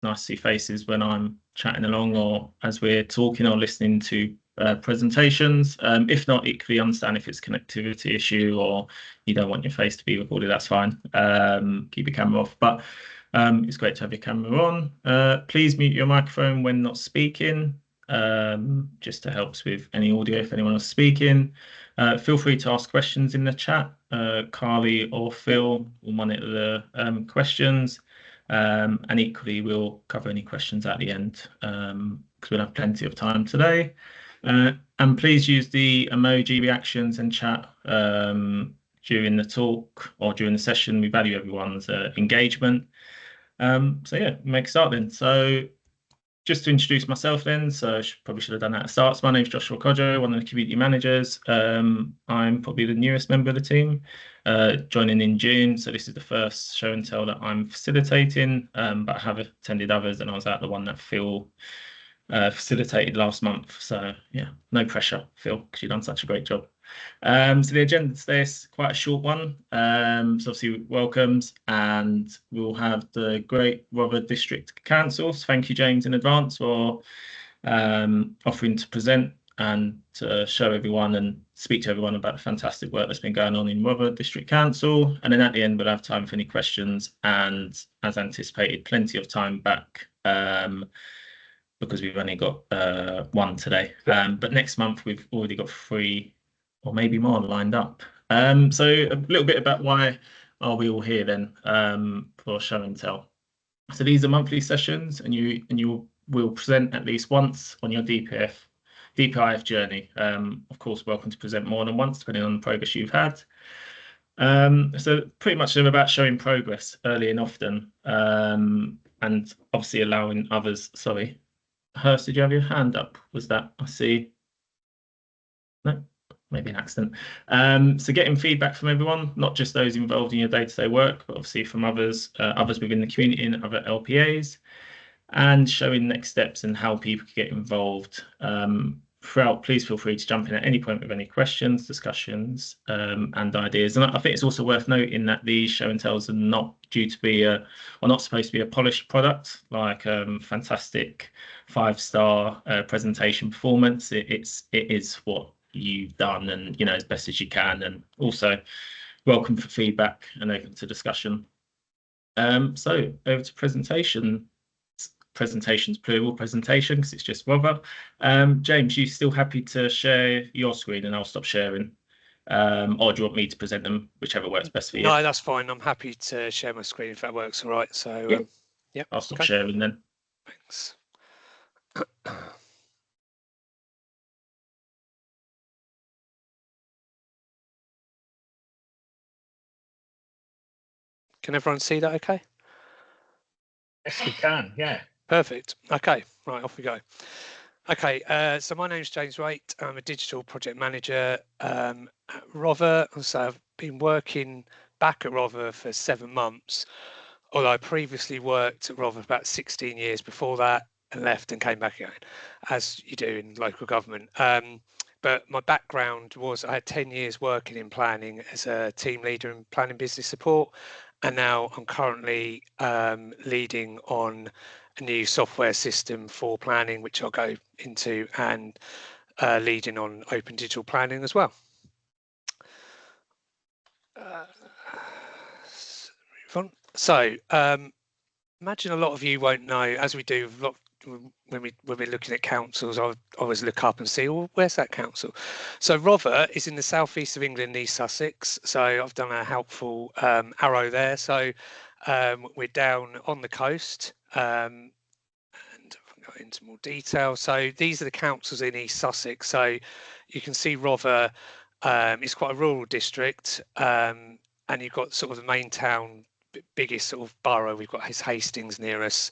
nice to see faces when I'm chatting along or as we're talking or listening to presentations. If not, equally understand if it's a connectivity issue or you don't want your face to be recorded, that's fine. Keep your camera off. But it's great to have your camera on. Please mute your microphone when not speaking, just to help with any audio if anyone is speaking. Feel free to ask questions in the chat. Carly or Phil will monitor the questions. And equally, we'll cover any questions at the end because we'll have plenty of time today. And please use the emoji reactions and chat during the talk or during the session. We value everyone's engagement. So yeah, make a start then. So just to introduce myself then, so I probably should have done that at the start. So my name is Joshua Kodjo, one of the community managers. I'm probably the newest member of the team, joining in June. So this is the first show and tell that I'm facilitating, but I have attended others and I was out the one that Phil facilitated last month. So yeah, no pressure, Phil, because you've done such a great job. So the agenda today is quite a short one. So obviously welcomes, and we'll have the great Rother District Council. So thank you, James, in advance for offering to present and to show everyone and speak to everyone about the fantastic work that's been going on in Rother District Council. And then at the end, we'll have time for any questions and, as anticipated, plenty of time back because we've only got one today. But next month, we've already got 3 or maybe more lined up. So a little bit about why are we all here then for show and tell. So these are monthly sessions, and you will present at least once on your DPIF journey. Of course, welcome to present more than once, depending on the progress you've had. So pretty much they're about showing progress early and often, and obviously allowing others. Sorry, Hurst, did you have your hand up? Was that, I see? No, maybe an accident. So getting feedback from everyone, not just those involved in your day-to-day work, but obviously from others within the community and other LPAs, and showing next steps and how people can get involved throughout. Please feel free to jump in at any point with any questions, discussions, and ideas. And I think it's also worth noting that these show and tells are not due to be or not supposed to be a polished product, like fantastic 5-star presentation performance. It is what you've done, and as best as you can, and also welcome for feedback and open to discussion. So over to presentations, plural presentation, because it's just Rother. James, you still happy to share your screen and I'll stop sharing? Or do you want me to present them, whichever works best for you? No, that's fine. I'm happy to share my screen if that works all right. So yeah, I'll stop sharing then. Thanks. Can everyone see that okay? Yes, we can, yeah. Perfect. Okay, right, off we go. Okay, so my name's James Waite. I'm a digital project manager at Rother. So I've been working back at Rother for 7 months, although I previously worked at Rother for about 16 years before that and left and came back again, as you do in local government. But my background was I had 10 years working in planning as a team leader in planning business support. And now I'm currently leading on a new software system for planning, which I'll go into, and leading on open digital planning as well. So imagine a lot of you won't know, as we do when we're looking at councils, I always look up and see, well, where's that council? So Rother is in the southeast of England, East Sussex. So I've done a helpful arrow there. So we're down on the coast, and I'll go into more detail. So these are the councils in East Sussex. So you can see Rother is quite a rural district, and you've got sort of the main town, biggest sort of borough we've got is Hastings near us,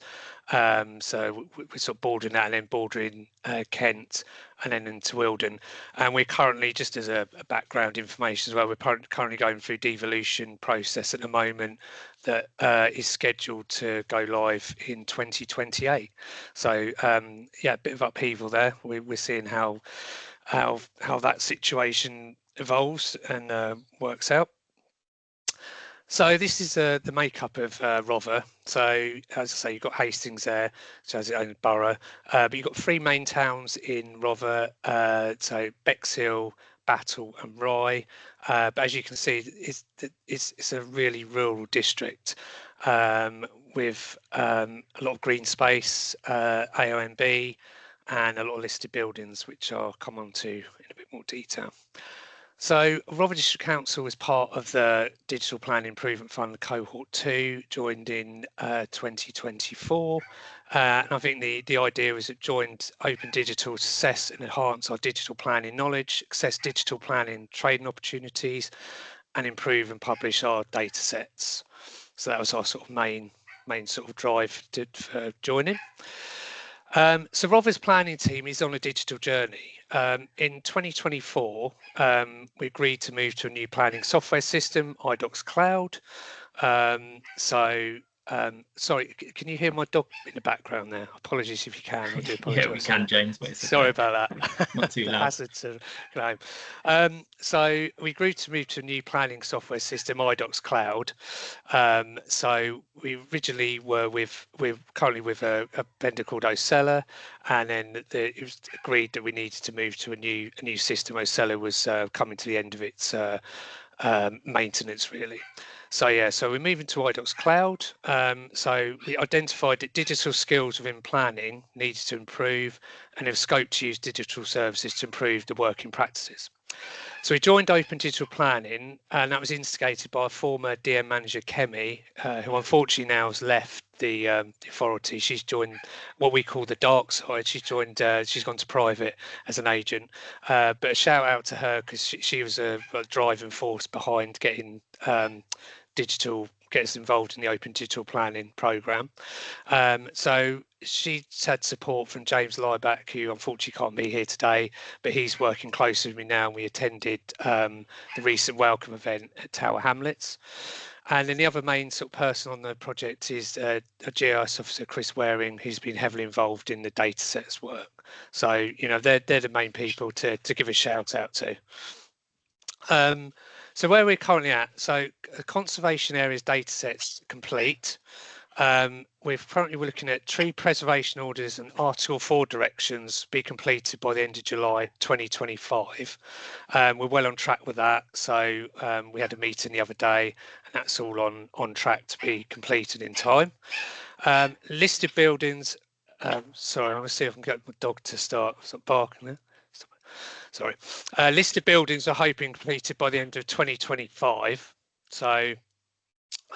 so we're sort of bordering that, and then bordering Kent, and then into Wilden. And we're currently, just as a background information as well, we're currently going through devolution process at the moment that is scheduled to go live in 2028. So yeah, a bit of upheaval there. We're seeing how that situation evolves and works out. So this is the makeup of Rother. So as I say, you've got Hastings there, which has its own borough, but you've got three main towns in Rother. So Bexhill, Battle, and Rye. But as you can see, it's a really rural district with a lot of green space, AONB, and a lot of listed buildings, which I'll come on to in a bit more detail. So Rother District Council was part of the Digital Plan Improvement Fund Cohort 2, joined in 2024. And I think the idea was it joined Open Digital to assess and enhance our digital planning knowledge, access digital planning trading opportunities, and improve and publish our data sets. So that was our sort of main sort of drive for joining. So Rother's planning team is on a digital journey. In 2024, we agreed to move to a new planning software system, IDOX Cloud. Sorry, can you hear my dog in the background there? Apologies if you can. I do apologise. Yeah, we can, James, but it's okay. Sorry about that. Not too loud. Hazard to claim. So we agreed to move to a new planning software system, IDOX Cloud. So we originally were currently with a vendor called Ocella, and then it was agreed that we needed to move to a new system. Ocella was coming to the end of its maintenance, really. So yeah, so we're moving to IDOX Cloud. So we identified that digital skills within planning needed to improve, and have scope to use digital services to improve the working practices. So we joined Open Digital Planning, and that was instigated by a former DM manager, Kemi, who unfortunately now has left the authority. She's joined what we call the dark side. She's gone to private as an agent. But a shout out to her, because she was a driving force behind getting gets involved in the Open Digital Planning programme. So she's had support from James Lieback, who unfortunately can't be here today, but he's working closely with me now, and we attended the recent welcome event at Tower Hamlets. And then the other main sort of person on the project is a GIS officer, Chris Waring, who's been heavily involved in the data sets work. So, you know, they're the main people to give a shout out to. So where we're currently at, so conservation areas data sets complete. We're looking at tree preservation orders and Article 4 directions be completed by the end of July 2025. We're well on track with that. So we had a meeting the other day, and that's all on track to be completed in time. Listed buildings. Sorry, I'm going to see if I can get my dog to stop barking there. Sorry. Listed buildings are hoping completed by the end of 2025. So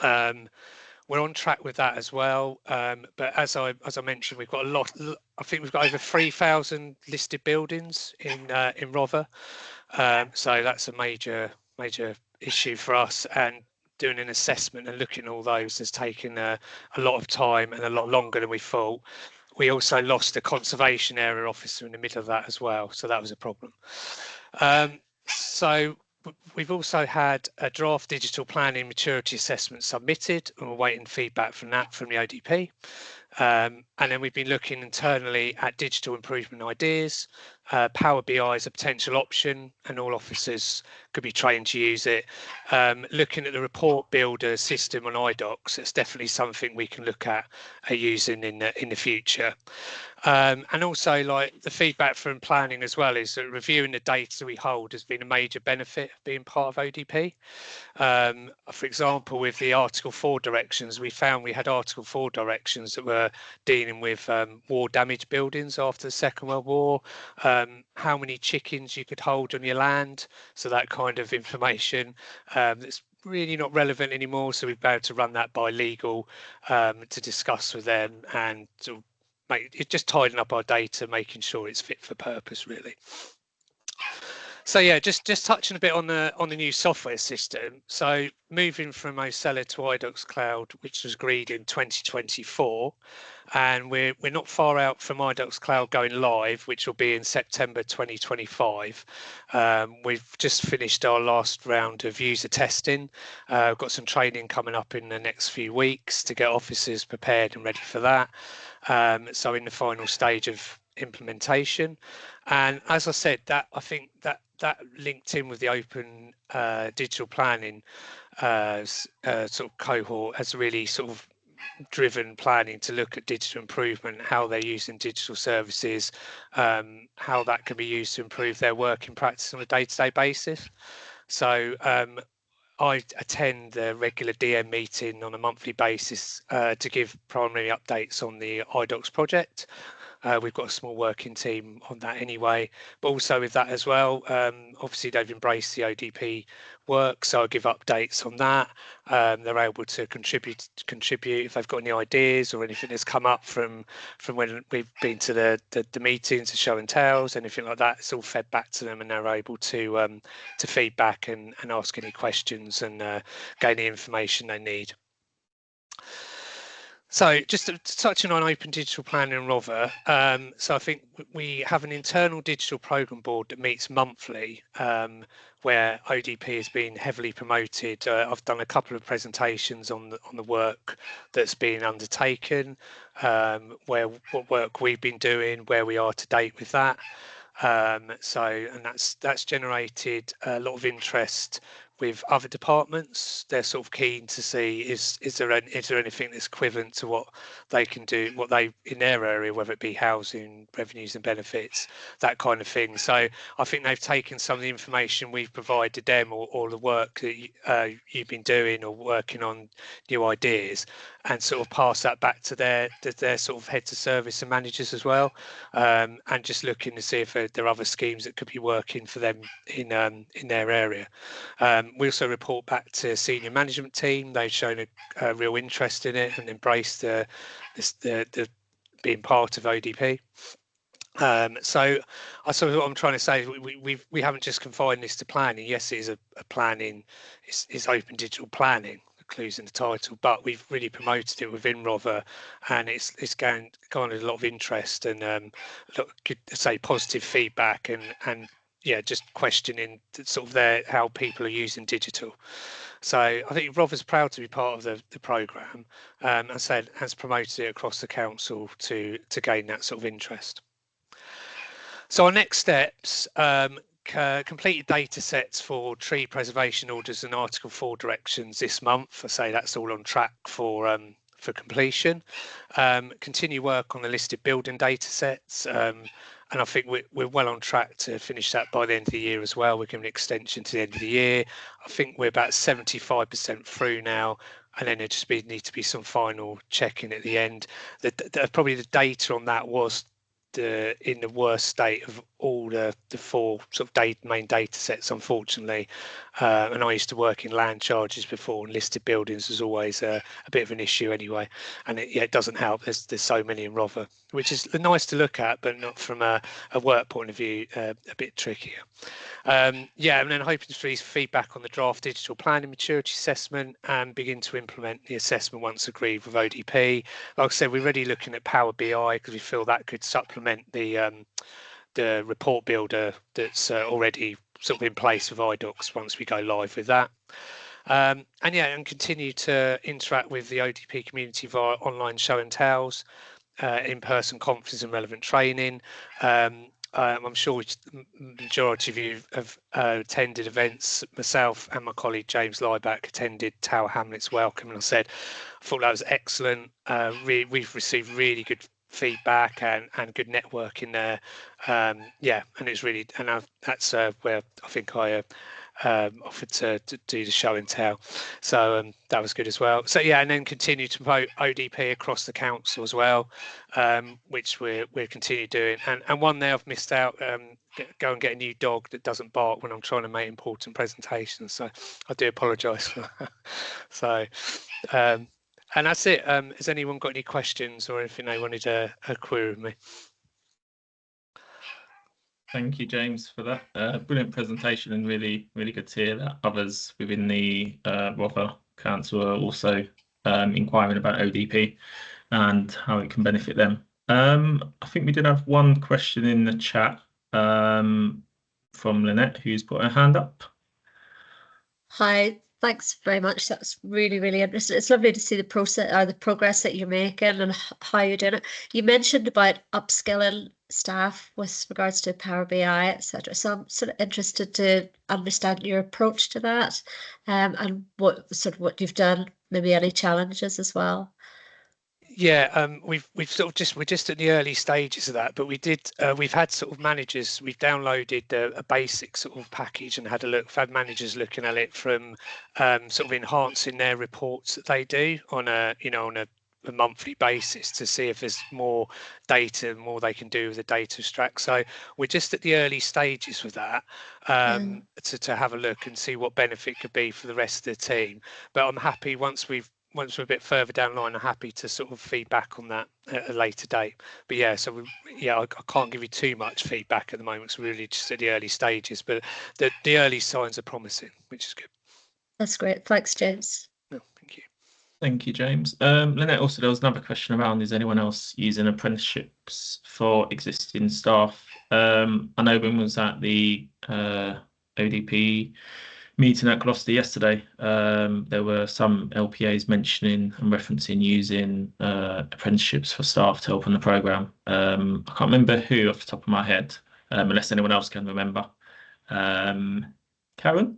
we're on track with that as well. But as I mentioned, we've got a lot. I think we've got over 3,000 listed buildings in Rother. So that's a major issue for us. And doing an assessment and looking at all those has taken a lot of time and a lot longer than we thought. We also lost a conservation area officer in the middle of that as well, so that was a problem. So we've also had a draft digital planning maturity assessment submitted, and we're waiting feedback from that from the ODP. And then we've been looking internally at digital improvement ideas. Power BI is a potential option, and all officers could be trained to use it. Looking at the report builder system on IDOX, it's definitely something we can look at using in the future. And also, like, the feedback from planning as well is that reviewing the data we hold has been a major benefit of being part of ODP. For example, with the Article 4 directions, we found we had Article 4 directions that were dealing with war damaged buildings after the Second World War, how many chickens you could hold on your land, so that kind of information that's really not relevant anymore. So we've been able to run that by legal to discuss with them, and to make it just tidying up our data, making sure it's fit for purpose, really. So yeah, just touching a bit on the new software system. So moving from Ocella to IDOX Cloud, which was agreed in 2024, and we're not far out from IDOX Cloud going live, which will be in September 2025. We've just finished our last round of user testing. We've got some training coming up in the next few weeks to get officers prepared and ready for that. So in the final stage of implementation, and as I said, that I think that linked in with the open digital planning sort of cohort has really sort of driven planning to look at digital improvement, how they're using digital services, how that can be used to improve their working practice on a day-to-day basis. So I attend the regular DM meeting on a monthly basis to give primary updates on the IDOX project. We've got a small working team on that anyway, but also with that as well, obviously they've embraced the ODP work, so I give updates on that. They're able to contribute if they've got any ideas or anything that's come up from when we've been to the meetings, the show and tells, anything like that. It's all fed back to them, and they're able to feedback and ask any questions and gain the information they need. So just touching on open digital planning and Rother, so I think we have an internal digital program board that meets monthly, where ODP has been heavily promoted. I've done a couple of presentations on the work that's been undertaken, what work we've been doing, where we are to date with that. And that's generated a lot of interest with other departments. They're sort of keen to see is there anything that's equivalent to what they can do, what they in their area, whether it be housing, revenues and benefits, that kind of thing. So I think they've taken some of the information we've provided them, or the work that you've been doing or working on new ideas, and sort of pass that back to their sort of heads of service and managers as well, and just looking to see if there are other schemes that could be working for them in their area. We also report back to senior management team. They've shown a real interest in it and embraced the being part of ODP. So I suppose what I'm trying to say is we haven't just confined this to planning. Yes, it is a planning, it's open digital planning, clues in the title, but we've really promoted it within Rother, and it's garnered a lot of interest and could say positive feedback and yeah, just questioning sort of how people are using digital. So I think Rother's proud to be part of the programme, and said has promoted it across the council to gain that sort of interest. So our next steps, completed data sets for tree preservation orders and Article 4 directions this month. I say that's all on track for completion. Continue work on the listed building data sets, and I think we're well on track to finish that by the end of the year as well. We're giving an extension to the end of the year. I think we're about 75% through now, and then there just need to be some final checking at the end. Probably the data on that was in the worst state of all the four sort of main data sets, unfortunately. And I used to work in land charges before, and listed buildings was always a bit of an issue anyway. And it doesn't help. There's so many in Rother, which is nice to look at, but not from a work point of view, a bit trickier. Yeah, and then hoping to receive feedback on the draft digital planning maturity assessment and begin to implement the assessment once agreed with ODP. Like I said, we're already looking at Power BI because we feel that could supplement the report builder that's already sort of in place with IDOX once we go live with that. And continue to interact with the ODP community via online show and tells, in-person conferences and relevant training. I'm sure the majority of you have attended events. Myself and my colleague James Lieback attended Tower Hamlets Welcome, and I thought that was excellent. We've received really good feedback and good networking there. Yeah, and it's really, and that's where I think I offered to do the show and tell, so that was good as well. So yeah, and then continue to promote ODP across the council as well, which we're continue doing. And one there I've missed out, go and get a new dog that doesn't bark when I'm trying to make important presentations, so I do apologise for that. So and that's it. Has anyone got any questions or anything they wanted to query with me? Thank you, James, for that brilliant presentation, and really good to hear that others within the Rother Council are also inquiring about ODP and how it can benefit them. I think we did have one question in the chat from Lynette, who's put her hand up. Hi, Thanks very much. That's really, really interesting. It's lovely to see the process or the progress that you're making and how you're doing it. You mentioned about upskilling staff with regards to Power BI, etc. So I'm sort of interested to understand your approach to that, and what you've done, maybe any challenges as well. Yeah, we've sort of we're just at the early stages of that, but we've had sort of managers, we've downloaded a basic sort of package and had a look. We've had managers looking at it from sort of enhancing their reports that they do on a monthly basis to see if there's more data, more they can do with the data extract. So we're just at the early stages with that, to have a look and see what benefit could be for the rest of the team. But I'm happy once we're a bit further down the line, I'm happy to sort of feedback on that at a later date. But yeah, so I can't give you too much feedback at the moment. It's really just at the early stages, but the early signs are promising, which is good. That's great. Thanks, James. No, thank you. Thank you, James. Lynette, also there was another question around, is anyone else using apprenticeships for existing staff? I know when was at the ODP meeting at Gloucester yesterday, there were some LPAs mentioning and referencing using apprenticeships for staff to help on the programme. I can't remember who off the top of my head, unless anyone else can remember. Karen?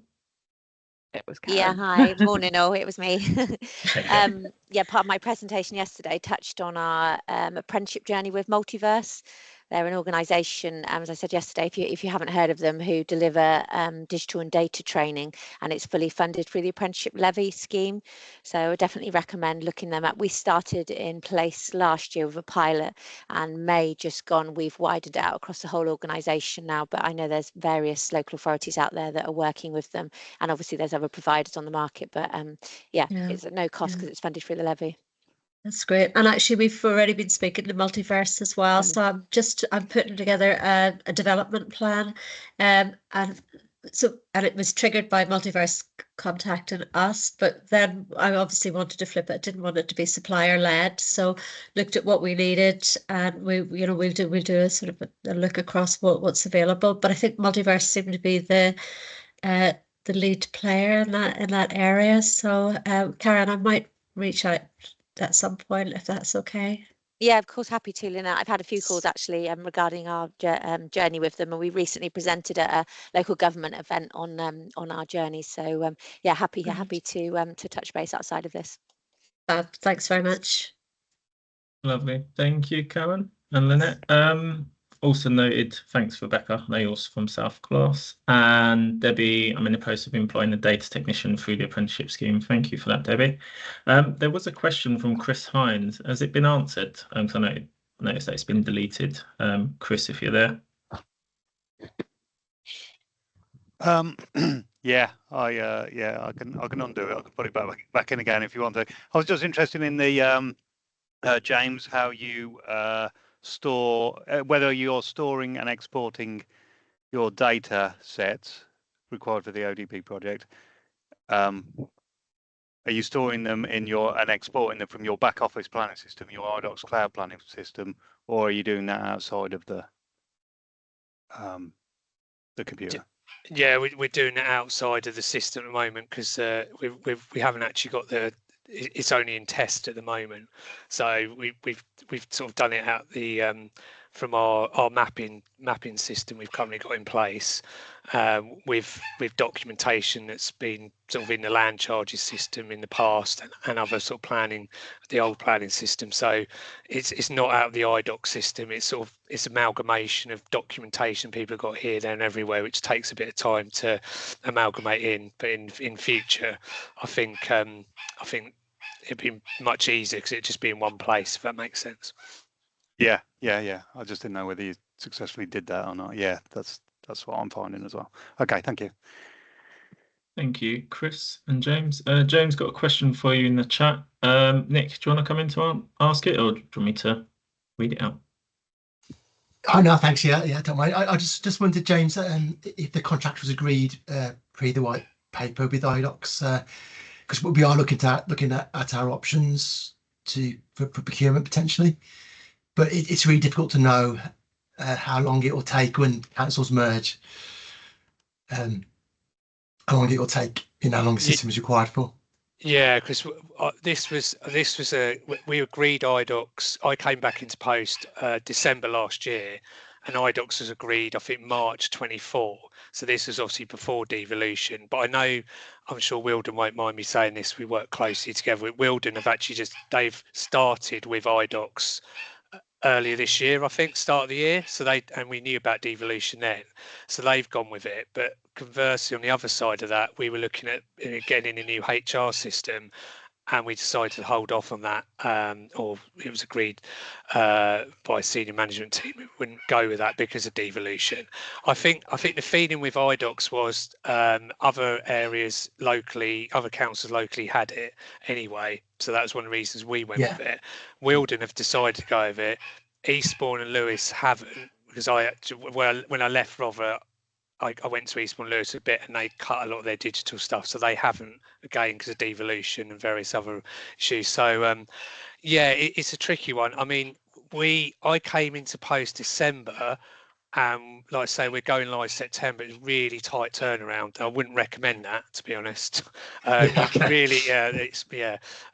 It was Karen. Yeah, hi, morning all, it was me. Yeah, part of my presentation yesterday touched on our apprenticeship journey with Multiverse. They're an organisation, as I said yesterday, if you haven't heard of them, who deliver digital and data training, and it's fully funded through the apprenticeship levy scheme. So I definitely recommend looking them up. We started in place last year with a pilot, and May just gone, we've widened it out across the whole organisation now, but I know there's various local authorities out there that are working with them, and obviously there's other providers on the market, but yeah, it's at no cost because it's funded through the levy. That's great. And actually, we've already been speaking to Multiverse as well. So I'm putting together a development plan, and it was triggered by Multiverse contacting us. But then I obviously wanted to flip it. Didn't want it to be supplier led. So looked at what we needed, and we'll do a sort of a look across what's available. But I think Multiverse seemed to be the lead player in that area. So Karen, I might reach out at some point if that's okay. Yeah, of course, happy to, Lynette. I've had a few calls actually regarding our journey with them, and we recently presented at a local government event on our journey. So yeah, happy to touch base outside of this. Thanks very much. Lovely, thank you, Karen and Lynette. Also noted, thanks Rebecca, they also from South Class, and Debbie, I'm in the process of employing a data technician through the apprenticeship scheme. Thank you for that, Debbie. There was a question from Chris Hines. Has it been answered? I noticed that it's been deleted. Chris, if you're there. Yeah, I can undo it. I can put it back in again if you want to. I was just interested in the James, how you store, whether you're storing and exporting your data sets required for the ODP project. Are you storing them and exporting them from your back office planning system, your IDOX cloud planning system, or are you doing that outside of the computer? Yeah, we're doing it outside of the system at the moment because we haven't actually got it's only in test at the moment. So we've sort of done it out from our mapping system we've currently got in place, with documentation that's been sort of in the land charges system in the past and other sort of planning, the old planning system. So it's not out of the IDOX system. It's amalgamation of documentation people have got here, there, and everywhere, which takes a bit of time to amalgamate in. But in future, I think it'd be much easier because it'd just be in one place, if that makes sense. Yeah. I just didn't know whether you successfully did that or not. Yeah, that's what I'm finding as well. Okay, thank you. Thank you, Chris and James. James got a question for you in the chat. Nick, do you want to come in to ask it, or do you want me to read it out? Oh no, thanks. Yeah, don't mind. I just wondered, James, if the contract was agreed pre the white paper with IDOX, because we are looking at our options for procurement potentially, but it's really difficult to know how long it will take when councils merge. How long it will take in how long the system is required for? Yeah, because this was we agreed IDOX. I came back into post December last year, and IDOX was agreed, I think, March 24. So this was obviously before devolution. But I know, I'm sure Wilden won't mind me saying this. We work closely together with Wilden. They've started with IDOX earlier this year, I think, start of the year. So we knew about devolution then, so they've gone with it. But conversely, on the other side of that, we were looking at getting a new HR system, and we decided to hold off on that, or it was agreed by senior management team we wouldn't go with that because of devolution. I think the feeling with IDOX was other areas locally, other councils locally had it anyway, so that was one of the reasons we went with it. Wilden have decided to go with it. Eastbourne and Lewis haven't, because when I left Rother, I went to Eastbourne Lewis a bit, and they cut a lot of their digital stuff, so they haven't, again, because of devolution and various other issues. So yeah, it's a tricky one. I mean, I came into post December, and like I say, we're going live September. It's really tight turnaround. I wouldn't recommend that, to be honest. Really,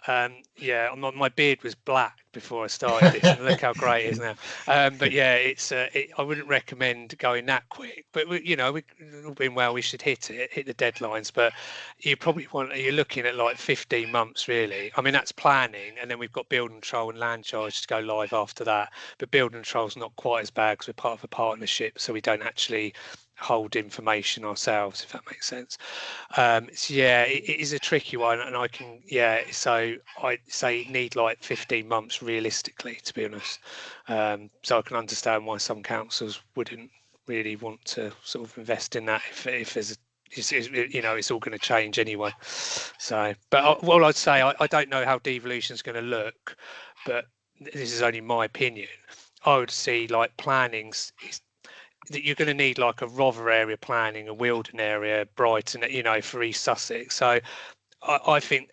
my beard was black before I started this, and look how great it is now. But yeah, I wouldn't recommend going that quick. But we've all been well. We should hit the deadlines. But you're looking at like 15 months really. I mean, that's planning, and then we've got build and control and land charge to go live after that. But build and control is not quite as bad because we're part of a partnership, so we don't actually hold information ourselves, if that makes sense. So yeah, it is a tricky one, and so I'd say need like 15 months realistically, to be honest. So I can understand why some councils wouldn't really want to sort of invest in that if there's it's all going to change anyway. So, but what I'd say, I don't know how devolution is going to look, but this is only my opinion. I would see like plannings that you're going to need like a Rother area planning, a Wilden area, Brighton, for East Sussex. So I think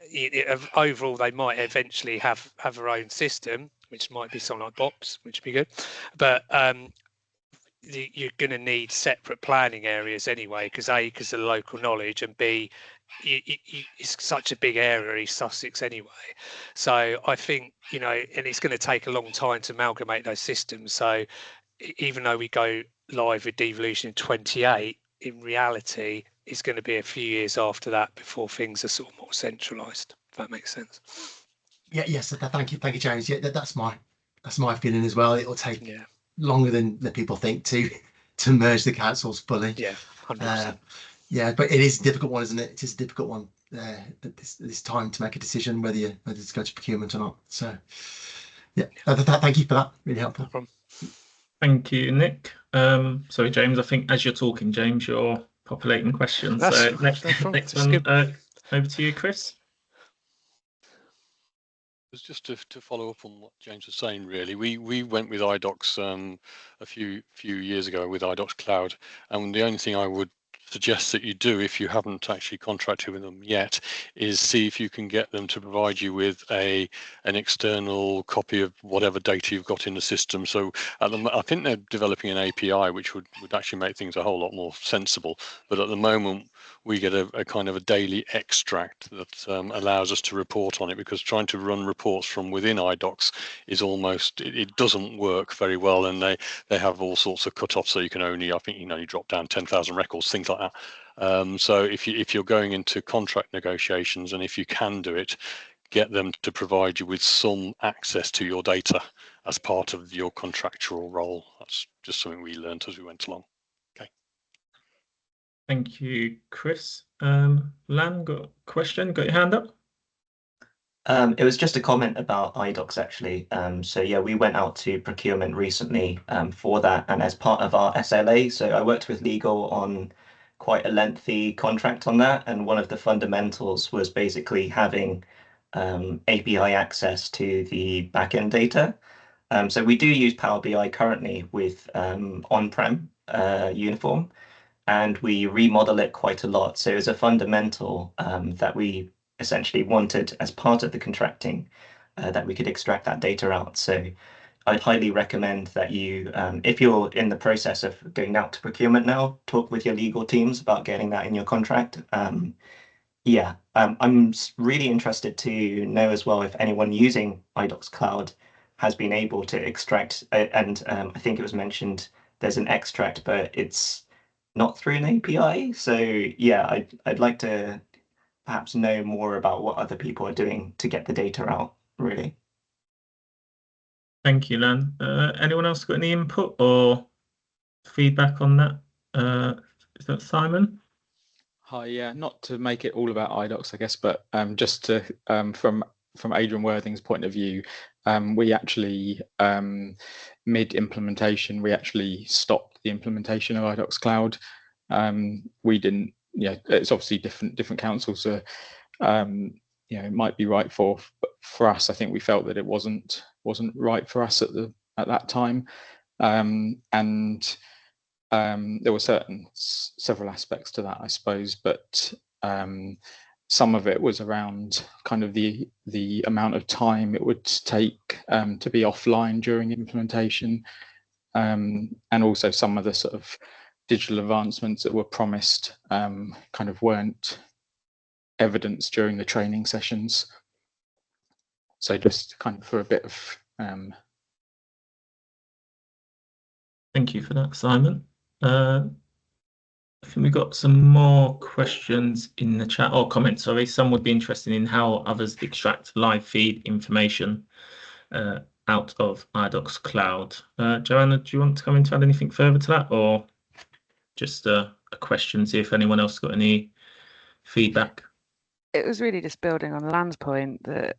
overall they might eventually have their own system, which might be something like BOPS, which would be good. But you're going to need separate planning areas anyway, because of the local knowledge, and B, it's such a big area, East Sussex anyway. So I think, and it's going to take a long time to amalgamate those systems. So even though we go live with devolution in 28, in reality, it's going to be a few years after that before things are sort of more centralised, if that makes sense. Yes, thank you, James. Yeah, that's my feeling as well. It'll take longer than people think to merge the councils fully. Yeah, 100%. Yeah, but it is a difficult one, isn't it? It is a difficult one. This time to make a decision whether to go to procurement or not. So yeah, thank you for that. Really helpful. No problem. Thank you, Nick. Sorry, James. I think as you're talking, James, you're populating questions. So next one, over to you, Chris. Just to follow up on what James was saying, really, we went with IDOX a few years ago with IDOX Cloud, and the only thing I would suggest that you do, if you haven't actually contracted with them yet, is see if you can get them to provide you with an external copy of whatever data you've got in the system. So I think they're developing an API which would actually make things a whole lot more sensible, but at the moment we get a kind of a daily extract that allows us to report on it, because trying to run reports from within IDOX is almost, it doesn't work very well, and they have all sorts of cut-offs, so you can only, I think, you drop down 10,000 records, things like that. So if you're going into contract negotiations, and if you can do it, get them to provide you with some access to your data as part of your contractual role. That's just something we learned as we went along. Okay. Thank you, Chris. Lan, got a question? Got your hand up? It was just a comment about IDOX, actually. So yeah, we went out to procurement recently for that, and as part of our SLA, so I worked with legal on quite a lengthy contract on that, and one of the fundamentals was basically having API access to the backend data. So we do use Power BI currently with on-prem Uniform, and we remodel it quite a lot. So it's a fundamental that we essentially wanted as part of the contracting, that we could extract that data out. So I'd highly recommend that you, if you're in the process of going out to procurement now, talk with your legal teams about getting that in your contract. Yeah, I'm really interested to know as well if anyone using IDOX Cloud has been able to extract, and I think it was mentioned there's an extract, but it's not through an API. So yeah, I'd like to perhaps know more about what other people are doing to get the data out, really. Thank you, Lan. Anyone else got any input or feedback on that? Is that Simon? Hi, yeah, not to make it all about IDOX, I guess, but just to from Adrian Worthing's point of view, we actually mid-implementation we actually stopped the implementation of IDOX Cloud. We didn't, it's obviously different councils are, it might be right for us. I think we felt that it wasn't right for us at that time, and there were several aspects to that, I suppose, but some of it was around kind of the amount of time it would take to be offline during implementation, and also some of the sort of digital advancements that were promised kind of weren't evidenced during the training sessions. So just kind of for a bit of Thank you for that, Simon. I think we've got some more questions in the chat, or comments, sorry. Some would be interested in how others extract live feed information out of IDOX Cloud. Joanna, do you want to come in to add anything further to that, or just a question, see if anyone else got any feedback? It was really just building on Lan's point that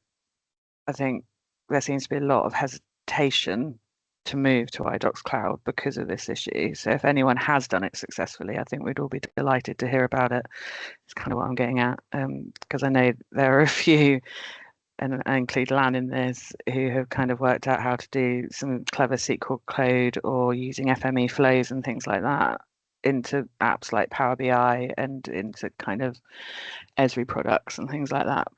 I think there seems to be a lot of hesitation to move to IDOX Cloud because of this issue. So if anyone has done it successfully, I think we'd all be delighted to hear about it. It's kind of what I'm getting at, because I know there are a few, and I include Lan in this, who have kind of worked out how to do some clever SQL code or using FME flows and things like that into apps like Power BI and into kind of Esri products and things like that.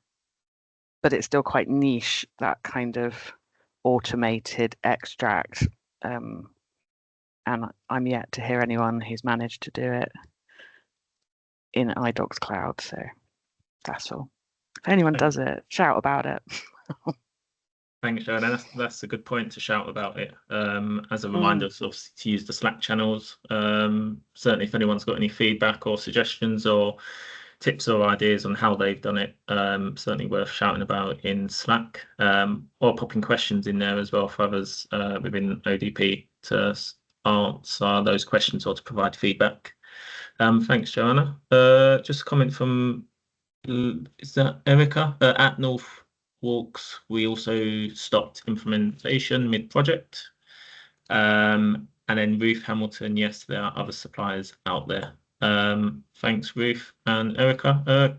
But it's still quite niche, that kind of automated extract, and I'm yet to hear anyone who's managed to do it in IDOX Cloud. So that's all. If anyone does it, shout about it. Thanks, Joanna. That's a good point to shout about it. As a reminder, to use the Slack channels. Certainly, if anyone's got any feedback or suggestions or tips or ideas on how they've done it, certainly worth shouting about in Slack, or popping questions in there as well for others within ODP to answer those questions or to provide feedback. Thanks, Joanna. Just a comment from, is that Erica? At North Walks, we also stopped implementation mid-project. And then Ruth Hamilton, yes, there are other suppliers out there. Thanks, Ruth and Erica.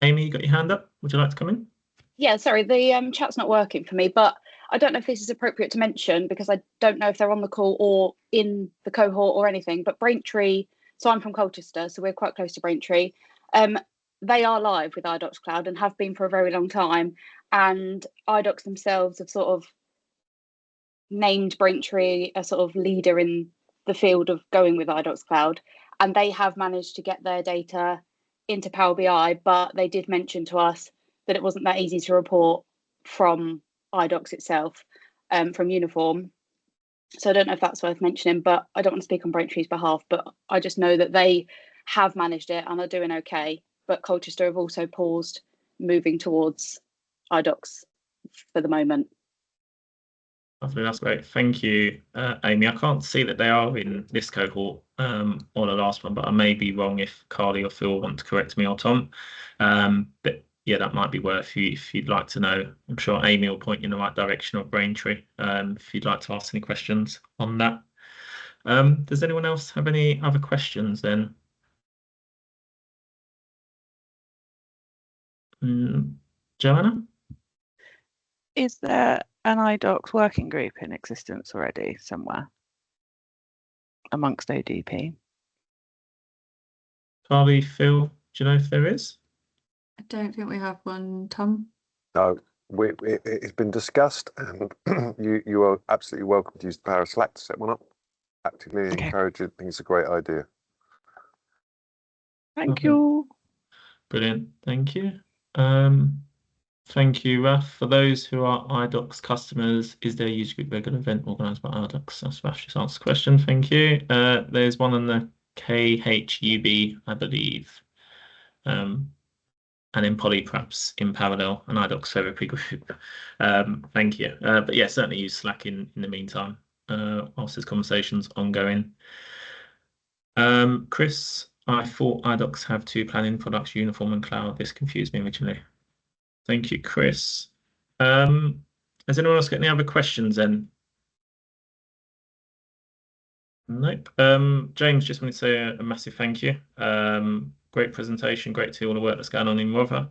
Amy, you got your hand up? Would you like to come in? Yeah, sorry, the chat's not working for me, but I don't know if this is appropriate to mention because I don't know if they're on the call or in the cohort or anything, but Braintree, so I'm from Colchester, so we're quite close to Braintree. They are live with IDOX Cloud and have been for a very long time, and IDOX themselves have sort of named Braintree a sort of leader in the field of going with IDOX Cloud, and they have managed to get their data into Power BI, but they did mention to us that it wasn't that easy to report from IDOX itself, from Uniform. So I don't know if that's worth mentioning, but I don't want to speak on Braintree's behalf, but I just know that they have managed it and are doing okay. But Colchester have also paused moving towards IDOX for the moment. Lovely, that's great. Thank you, Amy. I can't see that they are in this cohort or the last one, but I may be wrong if Carly or Phil want to correct me or Tom. But yeah, that might be worth you if you'd like to know. I'm sure Amy will point you in the right direction of Braintree if you'd like to ask any questions on that. Does anyone else have any other questions then? Joanna? Is there an IDOX working group in existence already somewhere amongst ODP? Carly, Phil, do you know if there is? I don't think we have one, Tom. No, it's been discussed, and you are absolutely welcome to use the power of Slack to set one up. Actively encourage it. I think it's a great idea. Thank you. Brilliant, thank you. Thank you, Raf. For those who are IDOX customers, is there a user group regular event organised by IDOX? That's Raf just answered the question. Thank you. There's one on the KHUB, I believe. And in Poly, perhaps in parallel, an IDOX therapy group. Thank you. But yeah, certainly use Slack in the meantime, whilst there's conversations ongoing. Chris, I thought IDOX have 2 planning products, Uniform and Cloud. This confused me originally. Thank you, Chris. Has anyone else got any other questions then? Nope. James, just want to say a massive thank you. Great presentation, great to see all the work that's going on in Rother.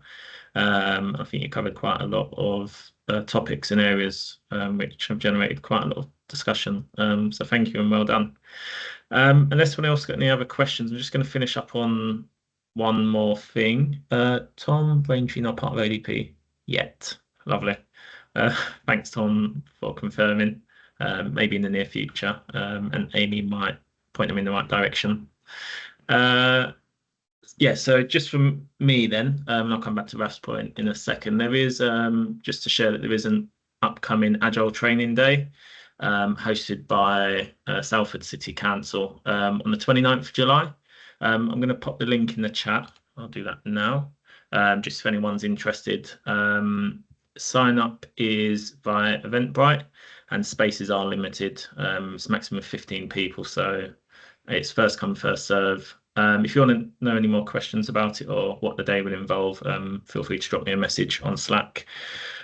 I think you covered quite a lot of topics and areas which have generated quite a lot of discussion. So thank you and well done. Unless anyone else got any other questions, I'm just going to finish up on one more thing. Tom, Braintree not part of ODP yet. Lovely. Thanks, Tom, for confirming. Maybe in the near future, and Amy might point them in the right direction. Yeah, so just from me then, and I'll come back to Raf's point in a second. There is, just to share that there is an upcoming Agile Training Day hosted by Salford City Council on the 29th of July. I'm going to pop the link in the chat. I'll do that now, just if anyone's interested. Sign up is via Eventbrite and spaces are limited. It's a maximum of 15 people, so it's first come, first serve. If you want to know any more questions about it or what the day will involve, feel free to drop me a message on Slack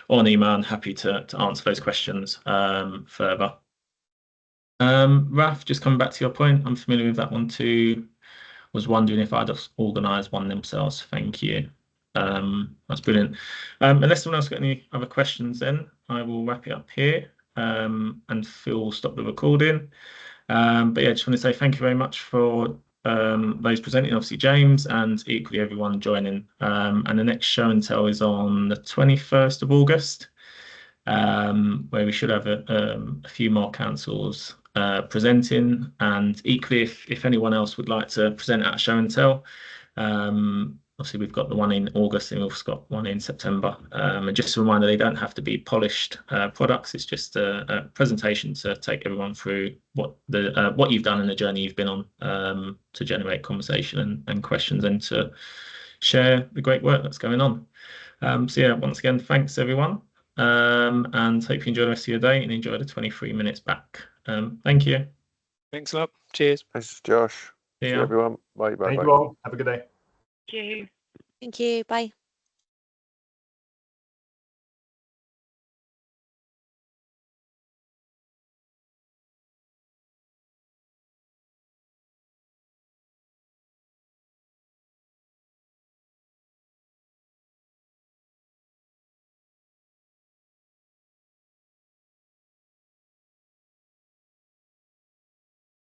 or an email. I'm happy to answer those questions further. Raf, just coming back to your point, I'm familiar with that one too. Was wondering if I'd organise one themselves. Thank you. That's brilliant. Unless someone else got any other questions, then I will wrap it up here and Phil will stop the recording. But yeah, just want to say thank you very much for those presenting, obviously James, and equally everyone joining. And the next show and tell is on the 21st of August, where we should have a few more councils presenting. And equally, if anyone else would like to present at a show and tell, obviously we've got the one in August and we've got one in September. And just a reminder, they don't have to be polished products. It's just a presentation to take everyone through what you've done and the journey you've been on, to generate conversation and questions and to share the great work that's going on. So yeah, once again, thanks everyone, and hope you enjoy the rest of your day and enjoy the 23 minutes back. Thank you. Thanks a lot. Cheers. Thanks, Josh. See you, everyone. Bye. Bye. Thank Bye. you all. Have a good day. Thank you. Thank you. Bye.